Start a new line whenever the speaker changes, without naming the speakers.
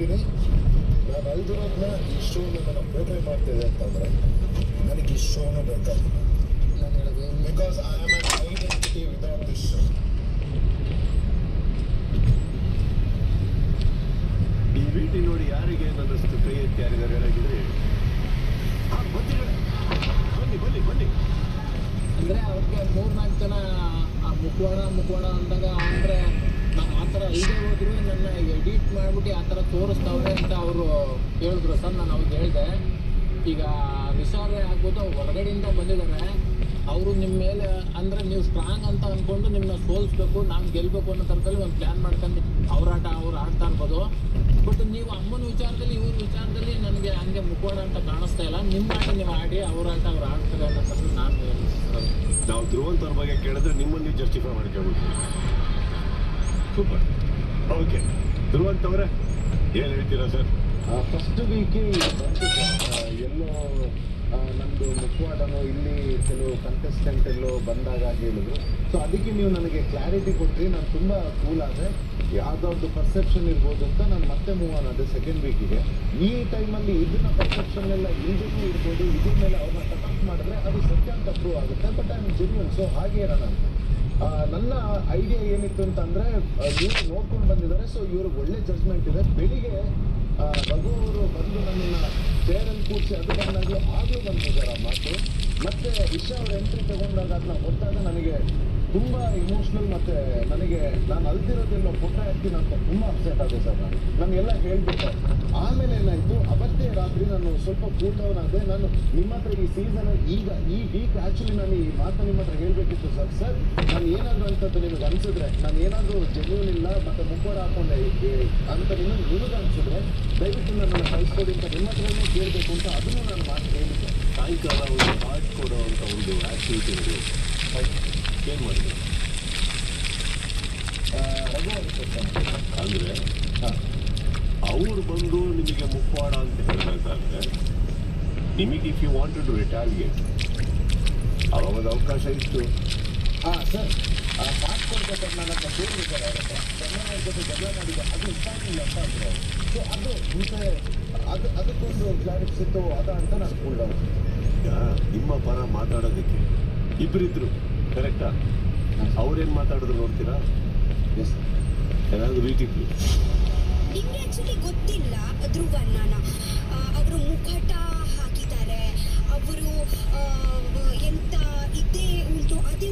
ಹೇಳ್ತೀನಿ, ನಾನು ಅಲ್ದಿರೋದನ್ನ ಈ ಶೋ ನನ್ನ ಪೋಟ್ರೆ ಮಾಡ್ತಿದೆ ಅಂತಂದ್ರೆ ನನಗೆ ಈ ಶೋನು ಬೇಕಾಗಿಲ್ಲ. ನಾನು ಹೇಳೋದು because I am on identity without this show.
ಈ ಭೇಟಿ ನೋಡಿ ಯಾರಿಗೆ ನನ್ನಷ್ಟು ಪ್ರಿಯ ಯಾರಿಗಾರು ಹೇಳಾಗಿದ್ರೆ ಬನ್ನಿ ಬನ್ನಿ ಬನ್ನಿ
ಅಂದರೆ ಅವ್ರಿಗೆ 3-4 ಜನ ಆ ಮುಖವಾಡ ಅಂದಾಗ ಅಂದರೆ ನಾನು ಆ ಥರ ಇಲ್ಲದೆ ಹೋದ್ರು ನನ್ನ ಎಡಿಟ್ ಮಾಡಿಬಿಟ್ಟು ಆ ಥರ ತೋರಿಸ್ತಾವ್ರೆ ಅಂತ ಅವರು ಹೇಳಿದ್ರು ಸರ್. ನಾನು ಅವ್ರಿಗೆ ಹೇಳಿದೆ, ಈಗ ವಿಚಾರಣೆ ಆಗ್ಬೋದು ಹೊರಗಡೆಯಿಂದ ಬಂದಿದ್ದಾರೆ ಅವರು ನಿಮ್ಮ ಮೇಲೆ, ಅಂದರೆ ನೀವು ಸ್ಟ್ರಾಂಗ್ ಅಂತ ಅಂದ್ಕೊಂಡು ನಿಮ್ಮನ್ನ ಸೋಲಿಸ್ಬೇಕು, ನಾನು ಗೆಲ್ಲಬೇಕು ಅನ್ನೋ ಥರದಲ್ಲಿ ಒಂದು ಪ್ಲ್ಯಾನ್ ಮಾಡ್ಕೊಂಡು ಅವ್ರು ಆಡ್ತಾ ಇರ್ಬೋದು. ಬಟ್ ನೀವು ಅಮ್ಮನ ವಿಚಾರದಲ್ಲಿ ಇವ್ರ ವಿಚಾರದಲ್ಲಿ ನನಗೆ ಹಂಗೆ ಮುಖವಾಡ ಅಂತ ಕಾಣಿಸ್ತಾ ಇಲ್ಲ. ನಿಮ್ಮ ಆಟ ನೀವು ಆಡಿ ಅವ್ರ ಆಟ ಅವ್ರು ಆಡ್ತಾರೆ ಅನ್ನೋ ಥರ ನಾನು
ನಾವು ಧ್ರುವಂತ್ ಅವ್ರ ಬಗ್ಗೆ ಕೇಳಿದ್ರೆ ನಿಮ್ಮನ್ನು ನೀವು ಜಸ್ಟಿಫೈ ಮಾಡ್ಕೊಳ್ಬೇಕು. ಸೂಪರ್. ಓಕೆ ಧ್ರುವಂತ್ ಅವರೇ ಏನು ಹೇಳ್ತೀರಾ ಸರ್?
ಫಸ್ಟ್ ವೀಕೆ ಬಂತು ಸರ್, ಎಲ್ಲೋ ನಮ್ಮದು ಮುಖವಾಡನೋ ಇಲ್ಲಿ ಕೆಲವು ಕಂಟೆಸ್ಟೆಂಟ್ ಎಲ್ಲೋ ಬಂದಾಗ ಹೇಳಿದ್ರು. ಸೊ ಅದಕ್ಕೆ ನೀವು ನನಗೆ ಕ್ಲಾರಿಟಿ ಕೊಟ್ಟರೆ ನಾನು ತುಂಬ ಕೂಲ್ ಆದೆ. ಯಾವುದಾದ್ರು ಪರ್ಸೆಪ್ಷನ್ ಇರ್ಬೋದು ಅಂತ ನಾನು ಮತ್ತೆ ಮೂವ್ ಆನದೆ ಸೆಕೆಂಡ್ ವೀಕಿಗೆ. ಈ ಟೈಮಲ್ಲಿ ಇದನ್ನ ಪರ್ಸೆಪ್ಷನ್ ಎಲ್ಲ ಇಲ್ದೇ ಇರ್ಬೋದು, ಇದ್ರ ಮೇಲೆ ಅವ್ರನ್ನ ಕಟಾಫ್ ಮಾಡಿದ್ರೆ ಅದು ಸತ್ಯ ಅಂತ ಪ್ರೂವ್ ಆಗುತ್ತೆ. But I am genuine, so ಹಾಗೆ ಇರೋಣ ಅಂತ. ನನ್ನ ಐಡಿಯಾ ಏನಿತ್ತು ಅಂತಂದರೆ, ಇವರು ನೋಡ್ಕೊಂಡು ಬಂದಿದ್ದಾರೆ, ಸೊ ಇವ್ರಿಗೆ ಒಳ್ಳೆ ಜಡ್ಜ್ಮೆಂಟ್ ಇದೆ. ಬೆಳಿಗ್ಗೆ ರಘು ಅವರು ಬಂದು ನನ್ನನ್ನು ಚೇರಲ್ಲಿ ಕೂರಿಸಿ ಅದು ಬಂದಾಗಲೂ ಆಗಲೂ ಬಂದಿದ್ದಾರೆ ಆ ಮಾತು. ಮತ್ತು ಇಶಾ ಅವ್ರ ಎಂಟ್ರಿ ತಗೊಂಡಾಗ ಅದನ್ನ ಹೊತ್ತಾಗ ನನಗೆ ತುಂಬ ಇಮೋಷ್ನಲ್, ಮತ್ತು ನನಗೆ ನಾನು ಅಲ್ದಿರೋದೆಲ್ಲೋ ಫೋಟೋ ಹಾಕ್ತೀನಿ ಅಂತ ತುಂಬ ಅಪ್ಸೆಟ್ ಆಗಿದೆ ಸರ್. ನನಗೆಲ್ಲ ಹೇಳಿಬಿಟ್ಟೆ. ಆಮೇಲೆ ಏನಾಯಿತು, ಅವತ್ತೇ ರಾತ್ರಿ ನಾನು ಸ್ವಲ್ಪ ಕೂಲ್ ಡೌನ್ ಆದೆ. ನಾನು ನಿಮ್ಮ ಹತ್ರ ಈ ಸೀಸನ್ ಈಗ ಈ ವೀಕ್ ಆ್ಯಕ್ಚುಲಿ ನಾನು ಈ ಮಾತನ್ನ ನಿಮ್ಮ ಹತ್ರ ಹೇಳಬೇಕಿತ್ತು ಸರ್. ನಾನು ಏನಾದರೂ ಅಂತದ್ದು ನಿಮಗೆ ಅನಿಸಿದ್ರೆ, ನಾನು ಏನಾದರೂ ಜೆನ್ಯೂನ್ ಇಲ್ಲ ಮತ್ತು ಮುಖವಾಡ ಹಾಕೊಂಡೆ ಅಂತ ನಿಮಗೆ ಅನಿಸಿದ್ರೆ ದಯವಿಟ್ಟು ನನ್ನನ್ನು ಕಳಿಸ್ಕೊಡಿ ಅಂತ ನಿಮ್ಮ ಹತ್ರನೇ ಕೇಳಬೇಕು ಅಂತ ಅದನ್ನು ನಾನು ಮಾತು ಹೇಳಿದ್ದೆ.
ಸಾಯಂಕಾಲ ಒಂದು ಹಾಟ್ ಕೊಡೋ ಅಂತ ಒಂದು ಆ್ಯಕ್ಟಿವಿಟಿ ನಡೆಯುತ್ತೆ. ಏನು ಮಾಡಿದ್ರು
ರಘು
ಅಂದರೆ
ಹಾಂ,
ಅವರು ಬಂದು ನಿಮಗೆ ಮುಖವಾಡ ಅಂತ ಹೇಳಬೇಕಾದ್ರೆ ನಿಮಗೆ if you wanted to retaliate ಅವಾಗ ಒಂದು ಅವಕಾಶ ಇತ್ತು.
ಹಾಂ ಸರ್, ಮಾಡ್ಕೊಡ್ಬೇಕಾದ್ರೆ ನನ್ನ ಹತ್ರ ಕೇಳಿದ್ದಾರೆ ಅವ್ರ ಹತ್ರ, ಜಗಳ ಜೊತೆ ಜಗಳ ಮಾಡಿದ್ದೆ, ಅದು ಇಷ್ಟ ಆಗಿಲ್ಲ ಅಂತ ಅಂದರು. ಸೊ ಅದು ಮುಂಚೆ ಅದಕ್ಕೊಂದು ಕ್ಲಾರಿಫಿಕ್ಸ್ ಇತ್ತು ಅದ ಅಂತ ನಾನು ಕೂಲ್
ಈಗ ನಿಮ್ಮ ಪರ ಮಾತಾಡೋದಕ್ಕೆ ಇಬ್ಬರಿದ್ರು, ಕರೆಕ್ಟಾ? ಅವ್ರೇನು ಮಾತಾಡಿದ್ರು ನೋಡ್ತೀರಾ?
ಎಸ್
ಏನಾದರೂ ರೀತಿಗಳು
ನಿಮಗೆ ಆ್ಯಕ್ಚುಲಿ ಗೊತ್ತಿಲ್ಲ ಧ್ರುವಣ್ಣನ, ಅವರು ಮುಖಟ ಹಾಕಿದ್ದಾರೆ, ಅವರು ಎಂತ ಇದೇ ಉಂಟು ಅದೇ